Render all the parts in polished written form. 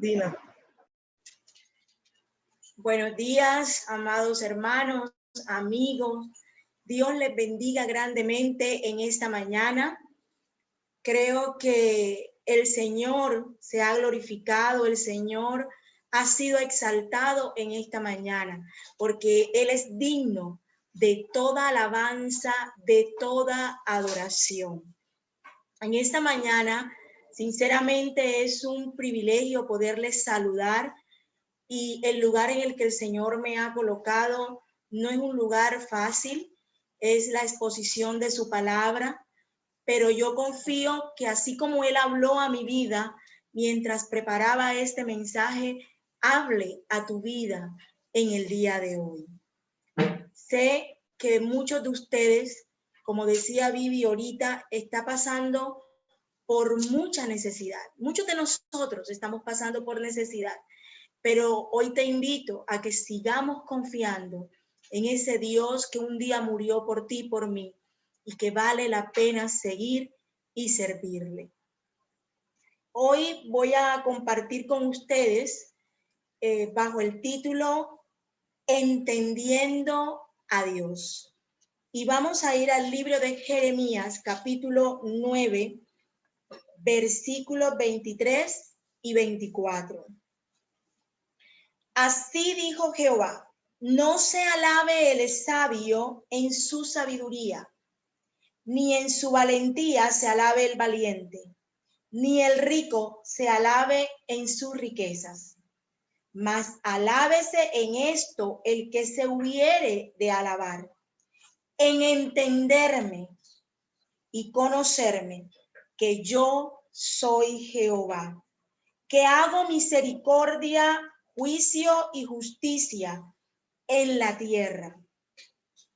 Dina. Buenos días, amados hermanos, amigos. Dios les bendiga grandemente en esta mañana. Creo que el Señor se ha glorificado, el Señor ha sido exaltado en esta mañana, porque Él es digno de toda alabanza, de toda adoración. En esta mañana, sinceramente, es un privilegio poderles saludar. Y el lugar en el que el Señor me ha colocado no es un lugar fácil, es la exposición de su palabra, pero yo confío que así como Él habló a mi vida mientras preparaba este mensaje, hable a tu vida en el día de hoy. Sé que muchos de ustedes, como decía Vivi ahorita, está pasando por mucha necesidad. Muchos de nosotros estamos pasando por necesidad. Pero hoy te invito a que sigamos confiando en ese Dios que un día murió por ti y por mí y que vale la pena seguir y servirle. Hoy voy a compartir con ustedes bajo el título Entendiendo a Dios. Y vamos a ir al libro de Jeremías, capítulo 9, versículos 23 y 24. Así dijo Jehová, no se alabe el sabio en su sabiduría, ni en su valentía se alabe el valiente, ni el rico se alabe en sus riquezas. Mas alábese en esto el que se hubiere de alabar, en entenderme y conocerme, que yo soy Jehová, que hago misericordia, juicio y justicia en la tierra,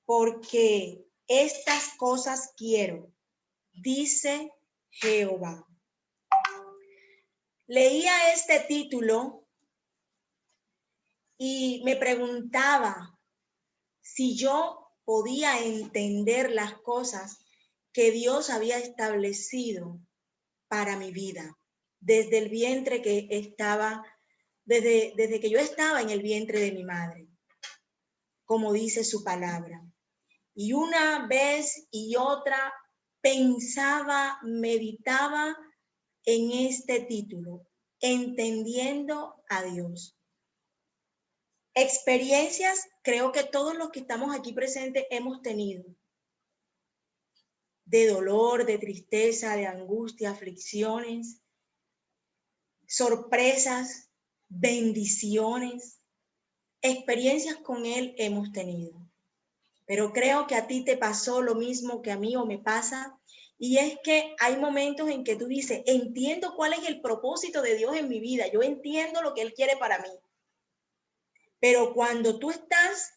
porque estas cosas quiero, dice Jehová. Leía este título y me preguntaba si yo podía entender las cosas que Dios había establecido para mi vida, desde el vientre que estaba, desde que yo estaba en el vientre de mi madre, como dice su palabra. Y una vez y otra pensaba, meditaba en este título, Entendiendo a Dios. Experiencias, creo que todos los que estamos aquí presentes hemos tenido, de dolor, de tristeza, de angustia, aflicciones, sorpresas, bendiciones, experiencias con Él hemos tenido. Pero creo que a ti te pasó lo mismo que a mí o me pasa, y es que hay momentos en que tú dices, entiendo cuál es el propósito de Dios en mi vida, yo entiendo lo que Él quiere para mí. Pero cuando tú estás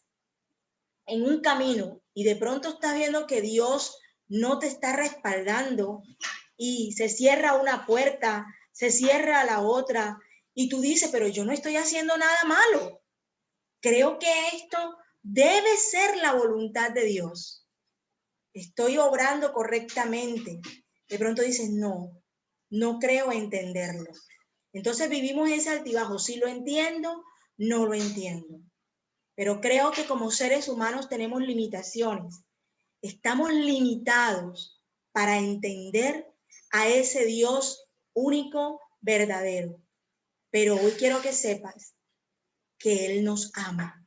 en un camino y de pronto estás viendo que Dios no te está respaldando y se cierra una puerta, se cierra la otra, y tú dices, pero yo no estoy haciendo nada malo. Creo que esto debe ser la voluntad de Dios. Estoy obrando correctamente. De pronto dices, no creo entenderlo. Entonces vivimos ese altibajo. Si lo entiendo, no lo entiendo. Pero creo que como seres humanos tenemos limitaciones. Estamos limitados para entender a ese Dios único, verdadero. Pero hoy quiero que sepas que Él nos ama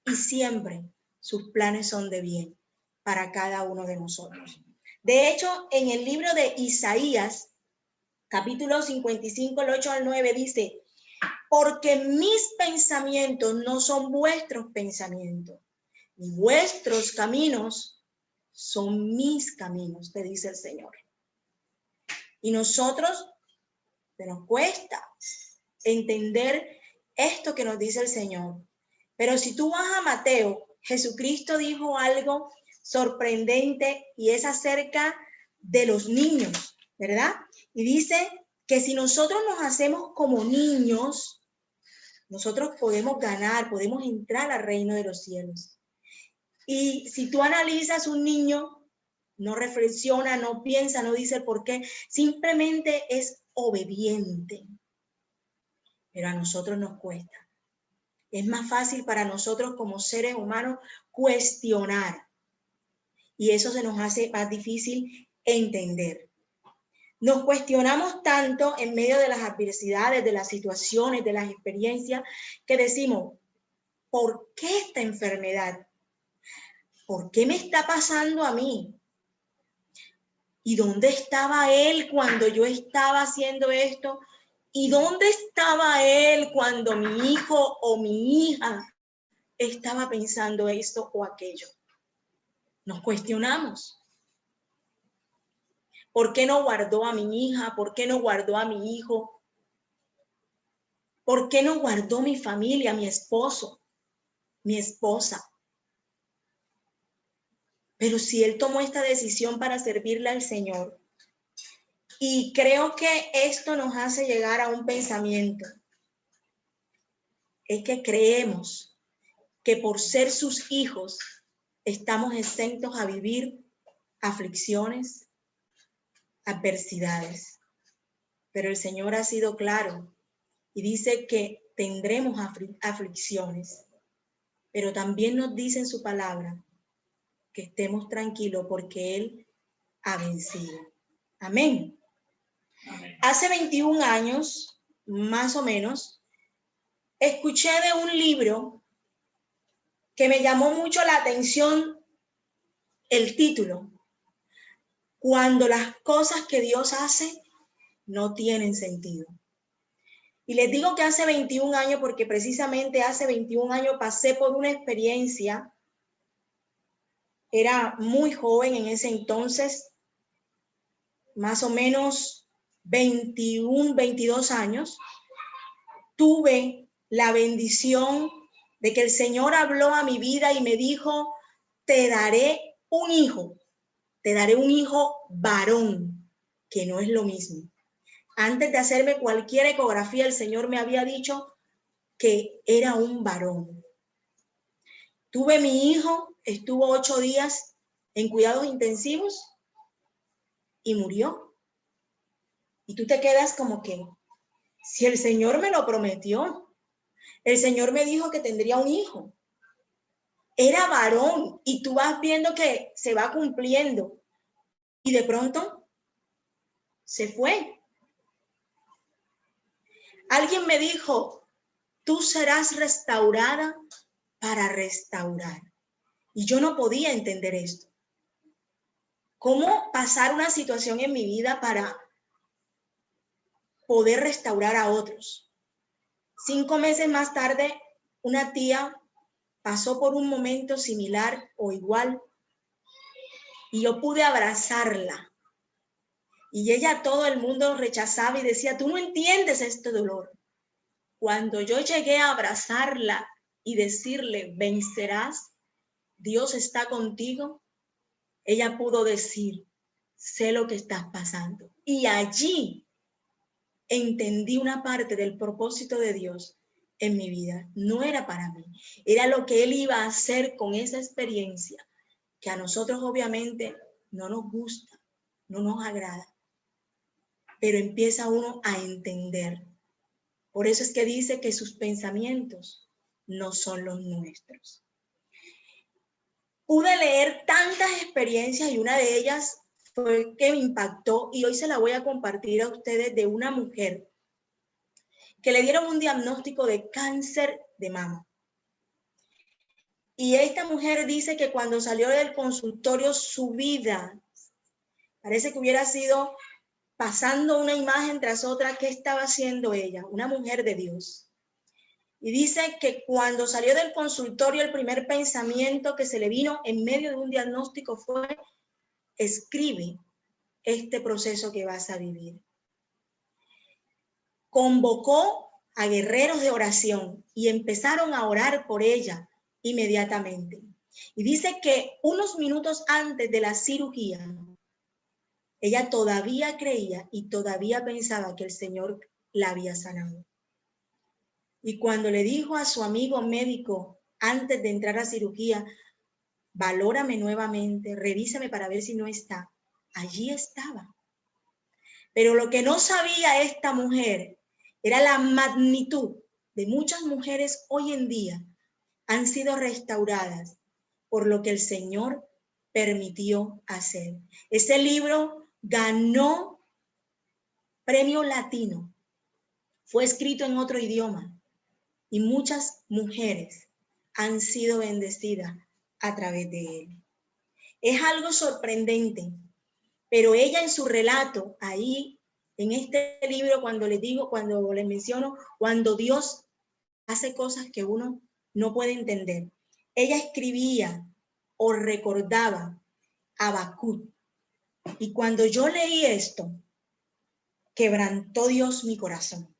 y siempre sus planes son de bien para cada uno de nosotros. De hecho, en el libro de Isaías, capítulo 55, el 8 al 9, dice, porque mis pensamientos no son vuestros pensamientos, ni vuestros caminos son mis caminos, te dice el Señor. Y nosotros, nos cuesta entender esto que nos dice el Señor. Pero si tú vas a Mateo, Jesucristo dijo algo sorprendente y es acerca de los niños, ¿verdad? Y dice que si nosotros nos hacemos como niños, nosotros podemos ganar, podemos entrar al reino de los cielos. Y si tú analizas un niño, no reflexiona, no piensa, no dice el por qué, simplemente es obediente. pero a nosotros nos cuesta. Es más fácil para nosotros como seres humanos cuestionar, y eso se nos hace más difícil entender. Nos cuestionamos tanto en medio de las adversidades, de las situaciones, de las experiencias, que decimos, ¿por qué esta enfermedad? ¿Por qué me está pasando a mí? ¿Y dónde estaba él cuando yo estaba haciendo esto? ¿Y dónde estaba él cuando mi hijo o mi hija estaba pensando esto o aquello? Nos cuestionamos. ¿Por qué no guardó a mi hija? ¿Por qué no guardó a mi hijo? ¿Por qué no guardó mi familia, mi esposo, mi esposa? Pero si él tomó esta decisión para servirle al Señor, y creo que esto nos hace llegar a un pensamiento, es que creemos que por ser sus hijos estamos exentos a vivir aflicciones, adversidades. Pero el Señor ha sido claro y dice que tendremos aflicciones, pero también nos dice en su palabra que estemos tranquilos porque Él ha vencido. Amén. Hace 21 años, más o menos, escuché de un libro que me llamó mucho la atención el título: Cuando las cosas que Dios hace no tienen sentido. Y les digo que hace 21 años porque precisamente hace 21 años pasé por una experiencia. Era muy joven en ese entonces, más o menos 21, 22 años. Tuve la bendición de que el Señor habló a mi vida y me dijo, te daré un hijo varón, que no es lo mismo. Antes de hacerme cualquier ecografía, el Señor me había dicho que era un varón. Tuve mi hijo, estuvo 8 días en cuidados intensivos y murió. Y tú te quedas como que, si el Señor me lo prometió, el Señor me dijo que tendría un hijo. Era varón y tú vas viendo que se va cumpliendo y de pronto se fue. Alguien me dijo, tú serás restaurada para restaurar. Y yo no podía entender esto. ¿Cómo pasar una situación en mi vida para poder restaurar a otros? 5 meses más tarde, una tía pasó por un momento similar o igual y yo pude abrazarla. Y ella, todo el mundo rechazaba y decía, tú no entiendes este dolor. Cuando yo llegué a abrazarla y decirle, vencerás, Dios está contigo, ella pudo decir, sé lo que estás pasando. Y allí entendí una parte del propósito de Dios en mi vida. No era para mí, era lo que Él iba a hacer con esa experiencia, que a nosotros obviamente no nos gusta, no nos agrada, pero empieza uno a entender. Por eso es que dice que sus pensamientos no son los nuestros. Pude leer tantas experiencias y una de ellas fue que me impactó y hoy se la voy a compartir a ustedes, de una mujer que le dieron un diagnóstico de cáncer de mama. Y esta mujer dice que cuando salió del consultorio su vida parece que hubiera sido pasando una imagen tras otra. ¿Qué estaba haciendo ella? Una mujer de Dios. Y dice que cuando salió del consultorio el primer pensamiento que se le vino en medio de un diagnóstico fue, escribe este proceso que vas a vivir. Convocó a guerreros de oración y empezaron a orar por ella inmediatamente. Y dice que unos minutos antes de la cirugía, ella todavía creía y todavía pensaba que el Señor la había sanado. Y cuando le dijo a su amigo médico, antes de entrar a cirugía, valórame nuevamente, revísame para ver si no está, allí estaba. Pero lo que no sabía esta mujer Era la magnitud de muchas mujeres hoy en día han sido restauradas por lo que el Señor permitió hacer. Ese libro ganó premio latino, fue escrito en otro idioma y muchas mujeres han sido bendecidas a través de él. Es algo sorprendente, pero ella en su relato, ahí en este libro, cuando les menciono, cuando Dios hace cosas que uno no puede entender, ella escribía o recordaba a Habacuc. Y cuando yo leí esto, quebrantó Dios mi corazón.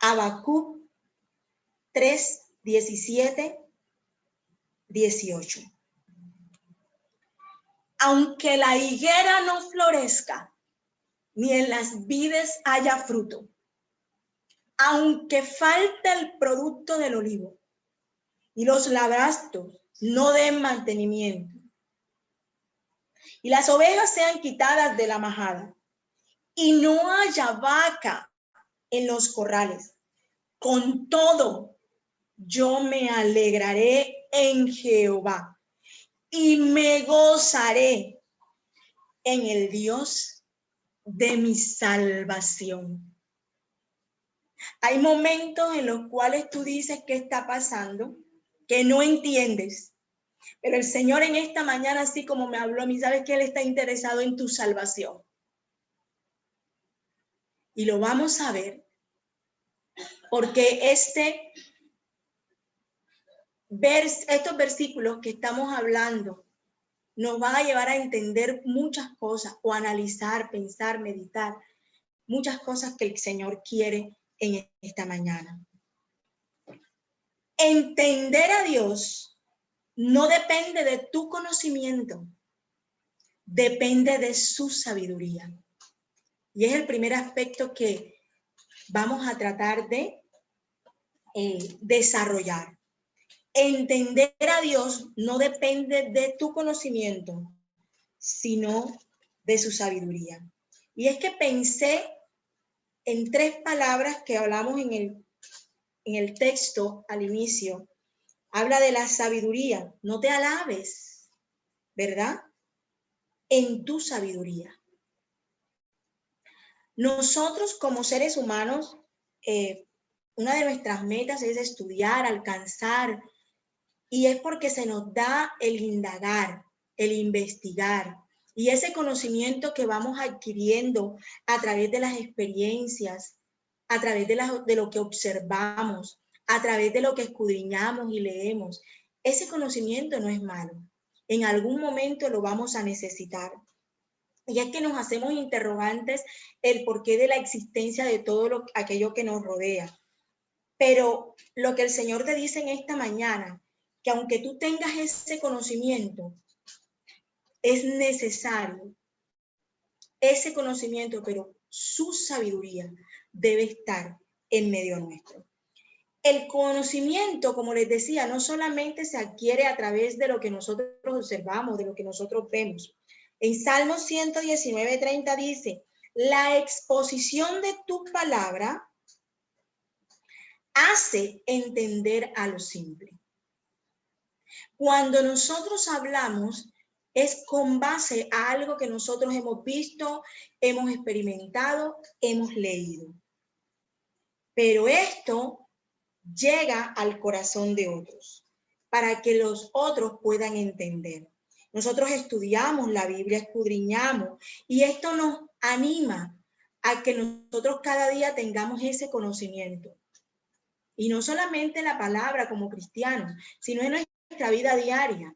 Habacuc 3, 17, 18. Aunque la higuera no florezca, ni en las vides haya fruto, aunque falte el producto del olivo, y los labrastos no den mantenimiento, y las ovejas sean quitadas de la majada, y no haya vaca en los corrales, con todo yo me alegraré en Jehová y me gozaré en el Dios de mi salvación. Hay momentos en los cuales tú dices qué está pasando, que no entiendes, pero el Señor en esta mañana, así como me habló a mí, sabes que Él está interesado en tu salvación. Y lo vamos a ver, porque estos versículos que estamos hablando nos van a llevar a entender muchas cosas, o analizar, pensar, meditar, muchas cosas que el Señor quiere en esta mañana. Entender a Dios no depende de tu conocimiento, depende de su sabiduría. Y es el primer aspecto que vamos a tratar de desarrollar. Entender a Dios no depende de tu conocimiento, sino de su sabiduría. Y es que pensé en 3 palabras que hablamos en el texto al inicio. Habla de la sabiduría. No te alabes, ¿verdad? En tu sabiduría. Nosotros como seres humanos, una de nuestras metas es estudiar, alcanzar, y es porque se nos da el indagar, el investigar, y ese conocimiento que vamos adquiriendo a través de las experiencias, a través de lo que observamos, a través de lo que escudriñamos y leemos. Ese conocimiento no es malo. En algún momento lo vamos a necesitar. Y es que nos hacemos interrogantes el porqué de la existencia de todo aquello que nos rodea. Pero lo que el Señor te dice en esta mañana, que aunque tú tengas ese conocimiento, es necesario ese conocimiento, pero su sabiduría debe estar en medio nuestro. El conocimiento, como les decía, no solamente se adquiere a través de lo que nosotros observamos, de lo que nosotros vemos. En Salmo 119:30 dice, la exposición de tu palabra hace entender a lo simple. Cuando nosotros hablamos, es con base a algo que nosotros hemos visto, hemos experimentado, hemos leído. Pero esto llega al corazón de otros, para que los otros puedan entender. Nosotros estudiamos la Biblia, escudriñamos, y esto nos anima a que nosotros cada día tengamos ese conocimiento. Y no solamente la palabra como cristianos, sino en nuestra vida diaria,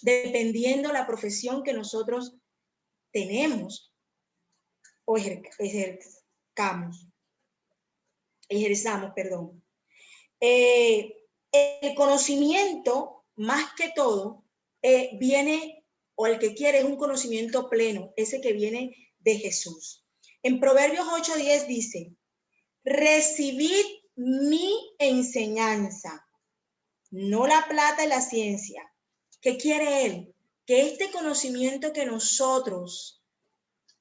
dependiendo la profesión que nosotros tenemos o ejerzamos. El conocimiento, más que todo, viene, o el que quiere es un conocimiento pleno, ese que viene de Jesús. En Proverbios 8:10 dice, recibid mi enseñanza, no la plata y la ciencia. ¿Qué quiere él? Que este conocimiento que nosotros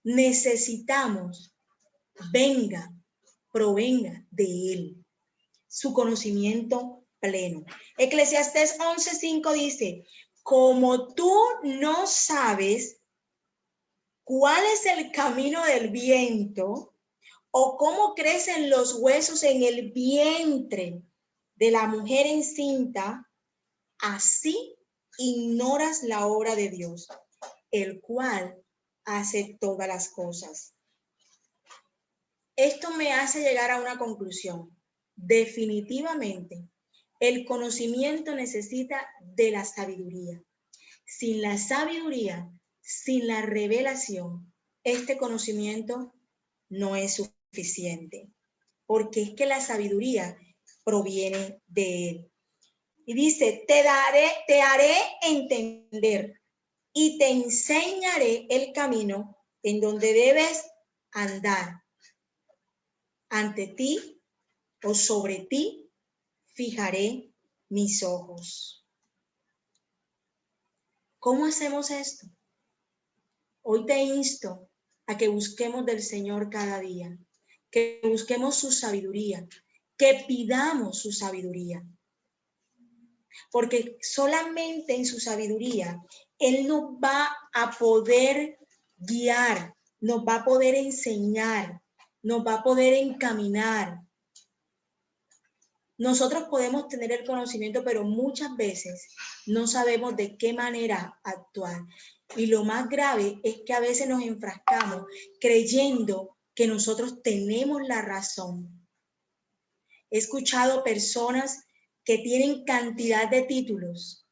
necesitamos provenga de Él, su conocimiento pleno. Eclesiastés 11:5 dice, como tú no sabes cuál es el camino del viento o cómo crecen los huesos en el vientre de la mujer encinta, así ignoras la obra de Dios, el cual hace todas las cosas. Esto me hace llegar a una conclusión. Definitivamente, el conocimiento necesita de la sabiduría. Sin la sabiduría, sin la revelación, este conocimiento no es suficiente, porque es que la sabiduría proviene de Él. Y dice, te haré entender y te enseñaré el camino en donde debes andar. Ante ti o sobre ti fijaré mis ojos. ¿Cómo hacemos esto? Hoy te insto a que busquemos del Señor cada día, que busquemos su sabiduría, que pidamos su sabiduría. Porque solamente en su sabiduría Él nos va a poder guiar, nos va a poder enseñar, nos va a poder encaminar. Nosotros podemos tener el conocimiento, pero muchas veces no sabemos de qué manera actuar. Y lo más grave es que a veces nos enfrascamos creyendo que nosotros tenemos la razón. He escuchado personas que tienen cantidad de títulos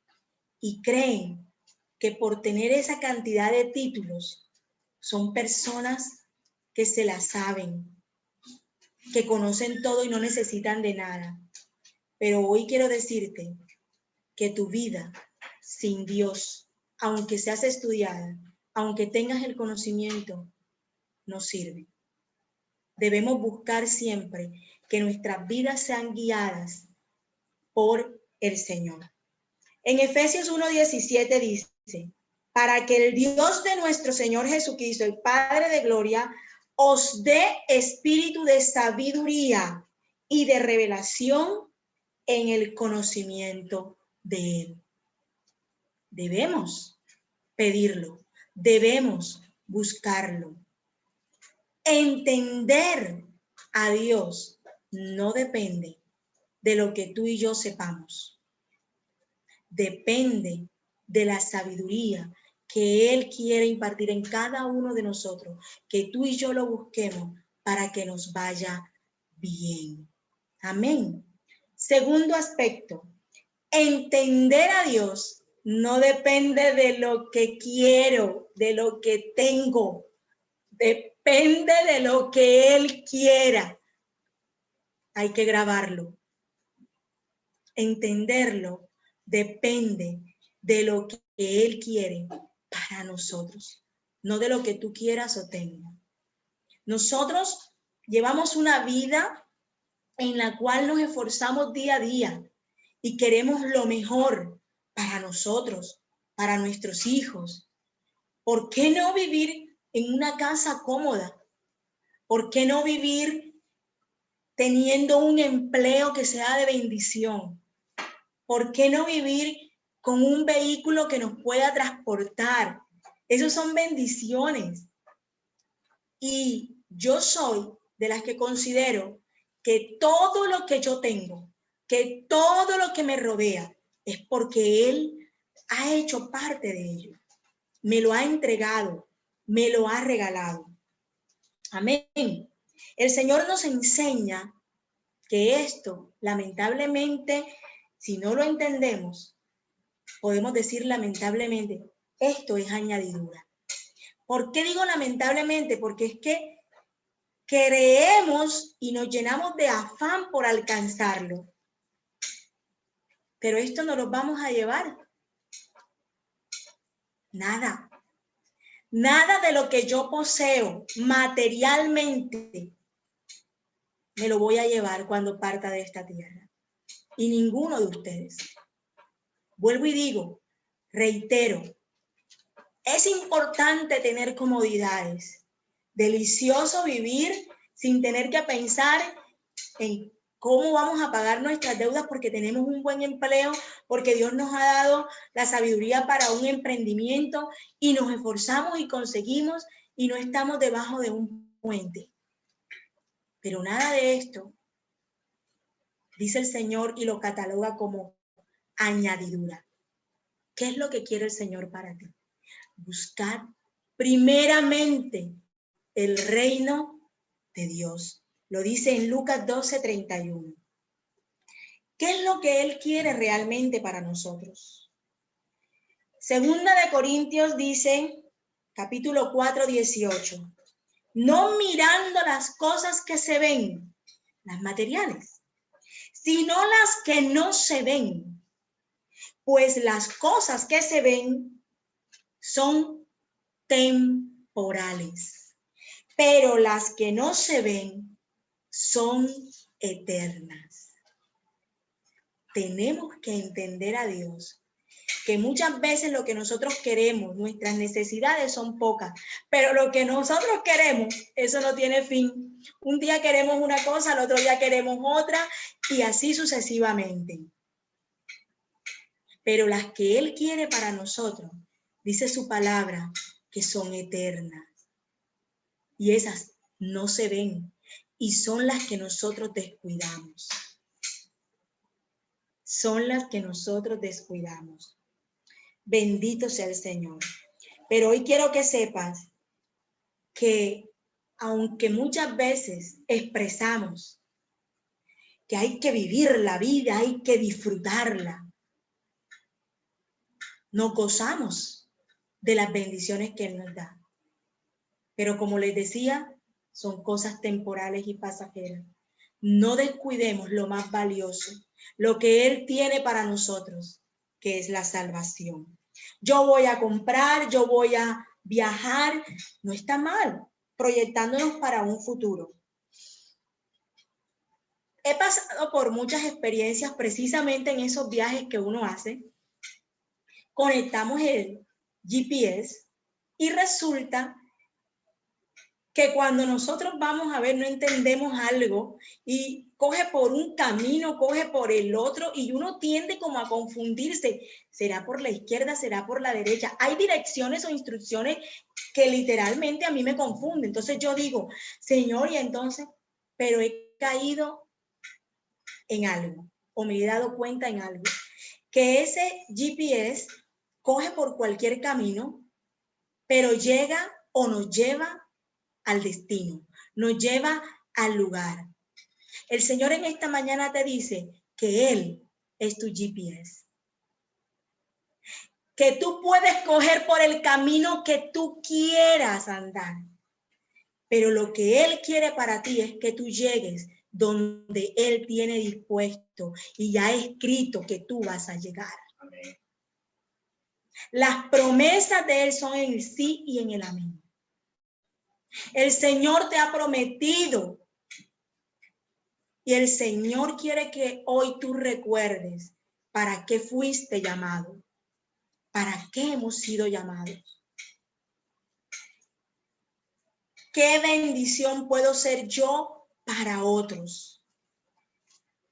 y creen que por tener esa cantidad de títulos son personas que se la saben, que conocen todo y no necesitan de nada. Pero hoy quiero decirte que tu vida sin Dios, aunque seas estudiada, aunque tengas el conocimiento, no sirve. Debemos buscar siempre que nuestras vidas sean guiadas por el Señor. En Efesios 1:17 dice, para que el Dios de nuestro Señor Jesucristo, el Padre de gloria, os dé espíritu de sabiduría y de revelación en el conocimiento de Él. Debemos pedirlo, debemos buscarlo. Entender a Dios no depende de lo que tú y yo sepamos. Depende de la sabiduría que Él quiere impartir en cada uno de nosotros, que tú y yo lo busquemos para que nos vaya bien. Amén. Segundo aspecto, entender a Dios no depende de lo que quiero, de lo que tengo, depende de lo que Él quiera. Hay que grabarlo. Entenderlo depende de lo que Él quiere para nosotros, no de lo que tú quieras o tengas. Nosotros llevamos una vida en la cual nos esforzamos día a día y queremos lo mejor para nosotros, para nuestros hijos. ¿Por qué no vivir en una casa cómoda? ¿Por qué no vivir teniendo un empleo que sea de bendición? ¿Por qué no vivir con un vehículo que nos pueda transportar? Esas son bendiciones. Y yo soy de las que considero que todo lo que yo tengo, que todo lo que me rodea, es porque Él ha hecho parte de ello. Me lo ha entregado, me lo ha regalado. Amén. El Señor nos enseña que esto, lamentablemente, si no lo entendemos, podemos decir lamentablemente, esto es añadidura. ¿Por qué digo lamentablemente? Porque es que creemos y nos llenamos de afán por alcanzarlo. Pero esto no lo vamos a llevar. Nada. Nada de lo que yo poseo materialmente me lo voy a llevar cuando parta de esta tierra. Y ninguno de ustedes. Vuelvo y digo, reitero, es importante tener comodidades. Delicioso vivir sin tener que pensar en cómo vamos a pagar nuestras deudas porque tenemos un buen empleo, porque Dios nos ha dado la sabiduría para un emprendimiento y nos esforzamos y conseguimos y no estamos debajo de un puente. Pero nada de esto, dice el Señor y lo cataloga como añadidura. ¿Qué es lo que quiere el Señor para ti? Buscar primeramente el reino de Dios. Lo dice en Lucas 12:31. ¿Qué es lo que Él quiere realmente para nosotros? Segunda de Corintios dice, capítulo 4:18, no mirando las cosas que se ven, las materiales, sino las que no se ven, pues las cosas que se ven son temporales, pero las que no se ven son eternas. Tenemos que entender a Dios, que muchas veces lo que nosotros queremos, nuestras necesidades son pocas, pero lo que nosotros queremos, eso no tiene fin. Un día queremos una cosa, al otro día queremos otra, y así sucesivamente. Pero las que Él quiere para nosotros, dice su palabra, que son eternas. Y esas no se ven, y son las que nosotros descuidamos. Son las que nosotros descuidamos. Bendito sea el Señor. Pero hoy quiero que sepas que aunque muchas veces expresamos que hay que vivir la vida, hay que disfrutarla, nos gozamos de las bendiciones que Él nos da. Pero como les decía, son cosas temporales y pasajeras. No descuidemos lo más valioso, lo que Él tiene para nosotros, que es la salvación. Yo voy a comprar, yo voy a viajar, no está mal, proyectándonos para un futuro. He pasado por muchas experiencias precisamente en esos viajes que uno hace. Conectamos el GPS y resulta que cuando nosotros vamos a ver, no entendemos algo y coge por un camino, coge por el otro y uno tiende como a confundirse. ¿Será por la izquierda? ¿Será por la derecha? Hay direcciones o instrucciones que literalmente a mí me confunden. Entonces yo digo, Señor, y entonces, pero he caído en algo o me he dado cuenta en algo, que ese GPS coge por cualquier camino, pero llega o nos lleva al destino, nos lleva al lugar. El Señor en esta mañana te dice que Él es tu GPS, que tú puedes coger por el camino que tú quieras andar, pero lo que Él quiere para ti es que tú llegues donde Él tiene dispuesto y ya escrito que tú vas a llegar. Amén. Las promesas de Él son en el sí y en el amén. El Señor te ha prometido y el Señor quiere que hoy tú recuerdes para qué fuiste llamado, para qué hemos sido llamados. ¿Qué bendición puedo ser yo para otros?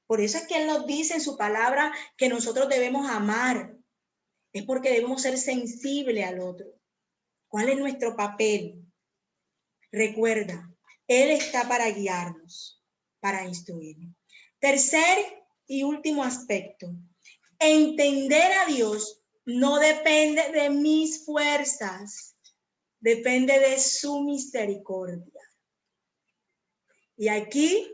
Por eso es que Él nos dice en su palabra que nosotros debemos amar. Es porque debemos ser sensibles al otro. ¿Cuál es nuestro papel? Recuerda, Él está para guiarnos, para instruirnos. Tercer y último aspecto. Entender a Dios no depende de mis fuerzas, depende de su misericordia. Y aquí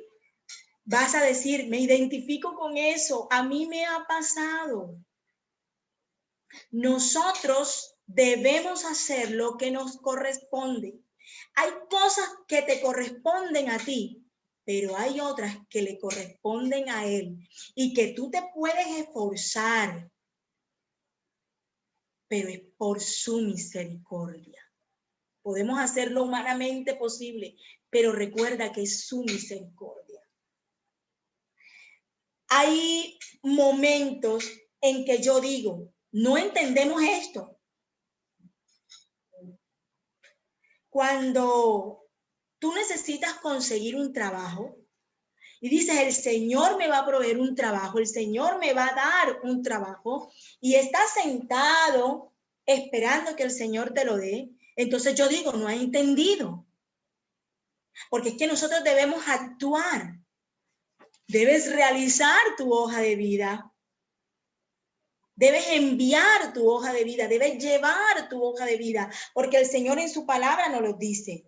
vas a decir, me identifico con eso, a mí me ha pasado. Nosotros debemos hacer lo que nos corresponde. Hay cosas que te corresponden a ti, pero hay otras que le corresponden a Él y que tú te puedes esforzar, pero es por su misericordia. Podemos hacerlo humanamente posible, pero recuerda que es su misericordia. Hay momentos en que yo digo, no entendemos esto. Cuando tú necesitas conseguir un trabajo y dices, el Señor me va a proveer un trabajo, el Señor me va a dar un trabajo, y estás sentado esperando que el Señor te lo dé, entonces yo digo, no has entendido. Porque es que nosotros debemos actuar. Debes realizar tu hoja de vida. Debes enviar tu hoja de vida. Debes llevar tu hoja de vida. Porque el Señor en su palabra nos lo dice.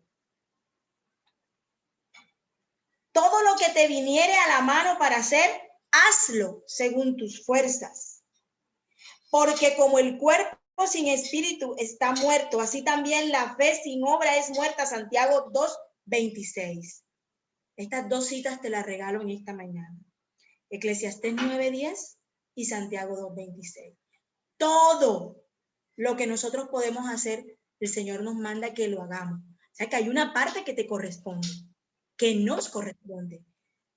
Todo lo que te viniere a la mano para hacer, hazlo según tus fuerzas. Porque como el cuerpo sin espíritu está muerto, así también la fe sin obra es muerta. Santiago 2:26. Estas dos citas te las regalo en esta mañana. Eclesiastés 9:10 y Santiago 2:26. Todo lo que nosotros podemos hacer, el Señor nos manda que lo hagamos. O sea que hay una parte que te corresponde, que nos corresponde,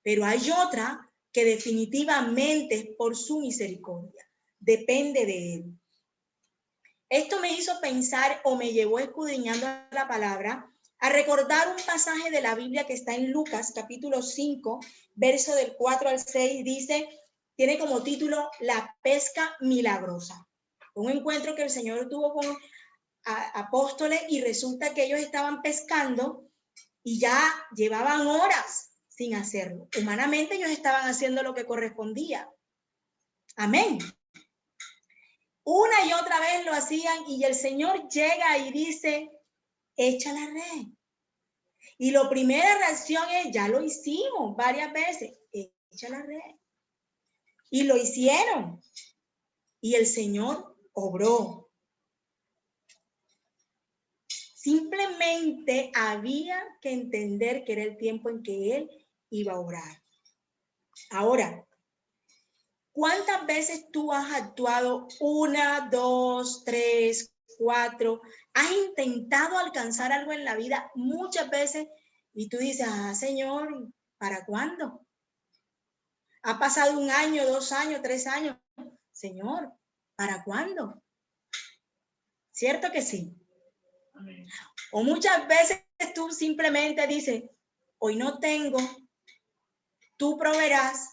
pero hay otra que definitivamente es por su misericordia. Depende de Él. Esto me hizo pensar, o me llevó escudriñando la palabra, a recordar un pasaje de la Biblia que está en Lucas capítulo 5, verso del 4 al 6, dice, tiene como título La pesca milagrosa. Un encuentro que el Señor tuvo con apóstoles, y resulta que ellos estaban pescando y ya llevaban horas sin hacerlo. Humanamente ellos estaban haciendo lo que correspondía. Amén. Una y otra vez lo hacían, y el Señor llega y dice, echa la red. Y la primera reacción es, ya lo hicimos varias veces, echa la red. Y lo hicieron. Y el Señor obró. Simplemente había que entender que era el tiempo en que Él iba a obrar. Ahora, ¿cuántas veces tú has actuado? 1, 2, 3, 4. Has intentado alcanzar algo en la vida muchas veces y tú dices, Señor, ¿para cuándo? Ha pasado 1 año, 2 años, 3 años. Señor, ¿para cuándo? ¿Cierto que sí? Amén. O muchas veces tú simplemente dices, hoy no tengo, tú proveerás.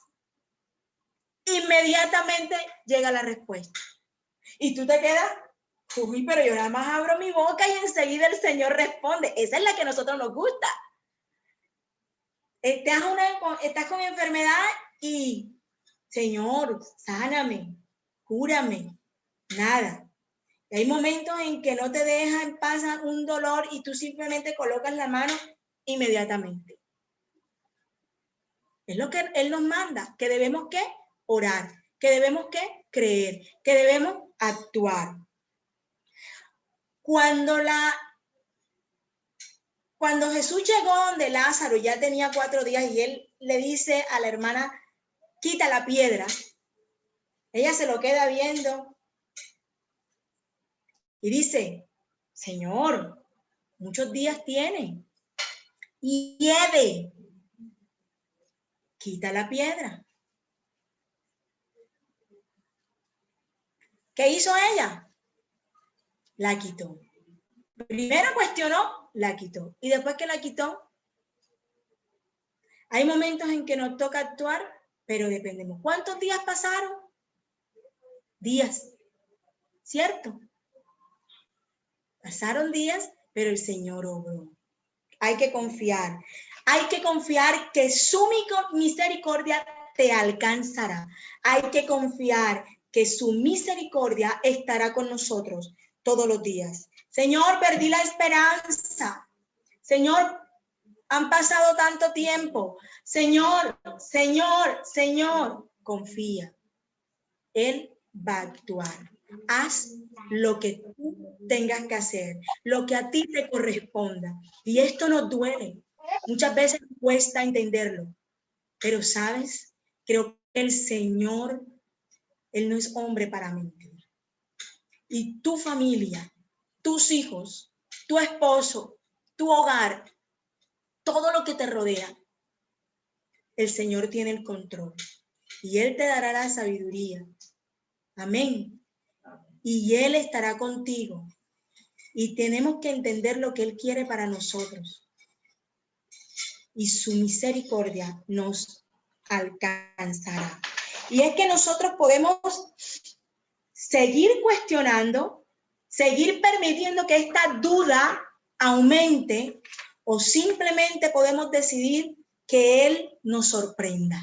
Inmediatamente llega la respuesta. Y tú te quedas, uy, pero yo nada más abro mi boca y enseguida el Señor responde. Esa es la que a nosotros nos gusta. Estás con enfermedad y, Señor, sáname, cúrame. Nada. Y hay momentos en que no te dejan, pasa un dolor y tú simplemente colocas la mano inmediatamente. Es lo que Él nos manda, que debemos ¿qué? Orar, que debemos ¿qué? Creer, que debemos actuar. Cuando Jesús llegó donde Lázaro, ya tenía 4 días, y él le dice a la hermana, quita la piedra. Ella se lo queda viendo y dice, Señor, muchos días tiene. Y hiede, quita la piedra. ¿Qué hizo ella? La quitó. Primero cuestionó, la quitó. Y después que la quitó, hay momentos en que nos toca actuar, pero dependemos. ¿Cuántos días pasaron? Días, ¿cierto? Pasaron días, pero el Señor obró. Hay que confiar. Hay que confiar que su misericordia te alcanzará. Hay que confiar que su misericordia estará con nosotros todos los días. Señor, perdí la esperanza. Señor, han pasado tanto tiempo. Señor, confía. Él va a actuar. Haz lo que tú tengas que hacer, lo que a ti te corresponda. Y esto nos duele. Muchas veces cuesta entenderlo. Pero, ¿sabes? Creo que el Señor, Él no es hombre para mentir. Y tu familia, tus hijos, tu esposo, tu hogar, todo lo que te rodea, el Señor tiene el control. Y Él te dará la sabiduría. Amén. Y Él estará contigo. Y tenemos que entender lo que Él quiere para nosotros. y su misericordia nos alcanzará. Y es que nosotros podemos seguir cuestionando, seguir permitiendo que esta duda aumente, o simplemente podemos decidir que Él nos sorprenda,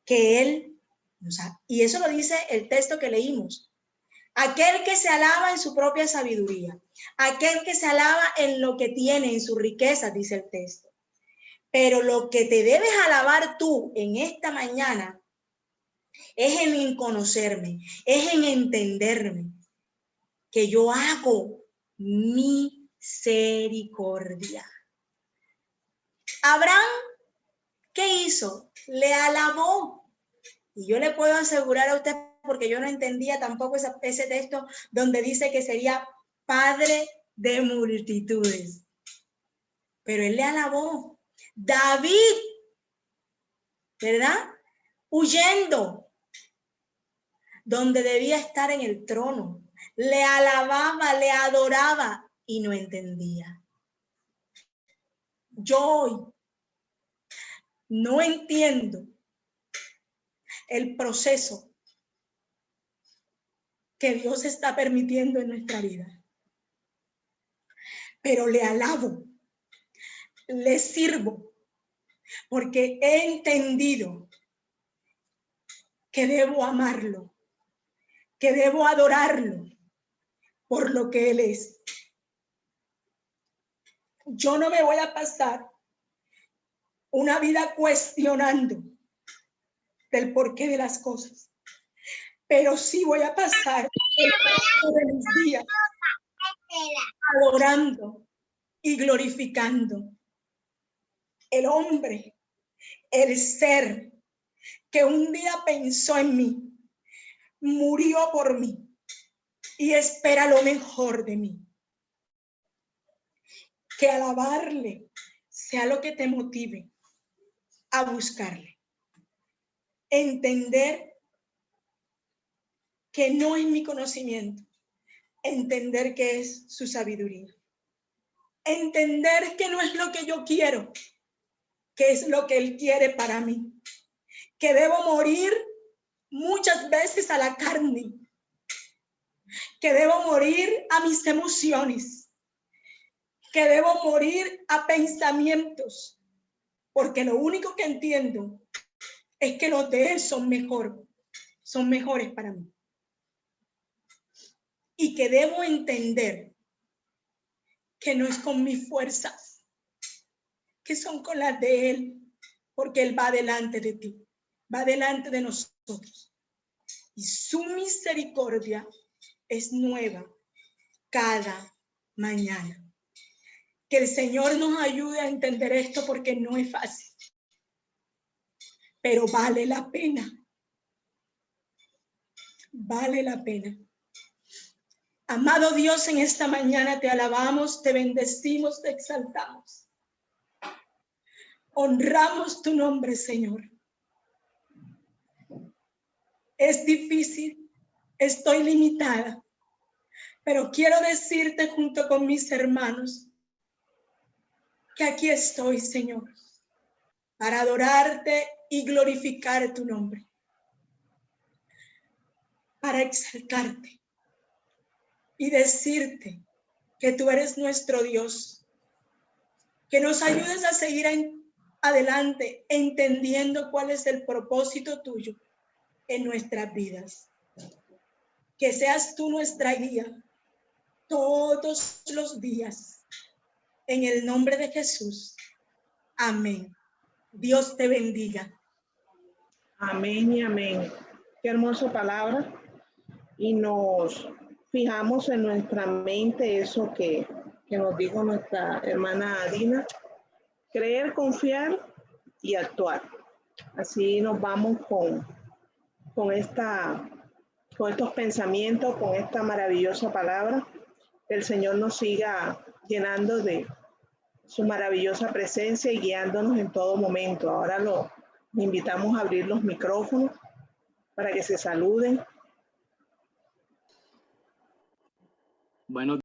que Él nos haga. Y eso lo dice el texto que leímos. Aquel que se alaba en su propia sabiduría, aquel que se alaba en lo que tiene, en su riqueza, dice el texto. Pero lo que te debes alabar tú en esta mañana es en conocerme, es en entenderme, que yo hago misericordia. Abraham, ¿qué hizo? Le alabó. Y yo le puedo asegurar a usted, porque yo no entendía tampoco ese texto donde dice que sería padre de multitudes. Pero él le alabó. David, ¿verdad? Huyendo, donde debía estar en el trono. Le alababa, le adoraba y no entendía. Yo hoy no entiendo el proceso que Dios está permitiendo en nuestra vida. Pero le alabo, le sirvo, porque he entendido que debo amarlo, que debo adorarlo por lo que Él es. Yo no me voy a pasar una vida cuestionando del porqué de las cosas, pero sí voy a pasar el resto de mis días adorando y glorificando el hombre, el ser que un día pensó en mí, murió por mí y espera lo mejor de mí. Que alabarle sea lo que te motive a buscarle. Entender que no es mi conocimiento, entender que es su sabiduría. Entender que no es lo que yo quiero, que es lo que Él quiere para mí. Que debo morir muchas veces a la carne, que debo morir a mis emociones, que debo morir a pensamientos, porque lo único que entiendo es que los de Él son mejores para mí. Y que debo entender que no es con mis fuerzas, que son con las de Él, porque Él va delante de ti, va delante de nosotros. Y su misericordia es nueva cada mañana. Que el Señor nos ayude a entender esto, porque no es fácil, pero vale la pena. Vale la pena. Amado Dios, en esta mañana te alabamos, te bendecimos, te exaltamos. Honramos tu nombre, Señor. Es difícil, estoy limitada, pero quiero decirte junto con mis hermanos que aquí estoy, Señor, para adorarte y glorificar tu nombre, para exaltarte y decirte que tú eres nuestro Dios, que nos ayudes a seguir adelante entendiendo cuál es el propósito tuyo en nuestras vidas. Que seas tú nuestra guía todos los días. En el nombre de Jesús. Amén. Dios te bendiga. Amén y amén. Qué hermosa palabra. Y nos fijamos en nuestra mente eso que nos dijo nuestra hermana Adina. Creer, confiar y actuar. Así nos vamos con estos pensamientos, con esta maravillosa palabra. Que el Señor nos siga llenando de su maravillosa presencia y guiándonos en todo momento. Ahora los invitamos a abrir los micrófonos para que se saluden. Bueno.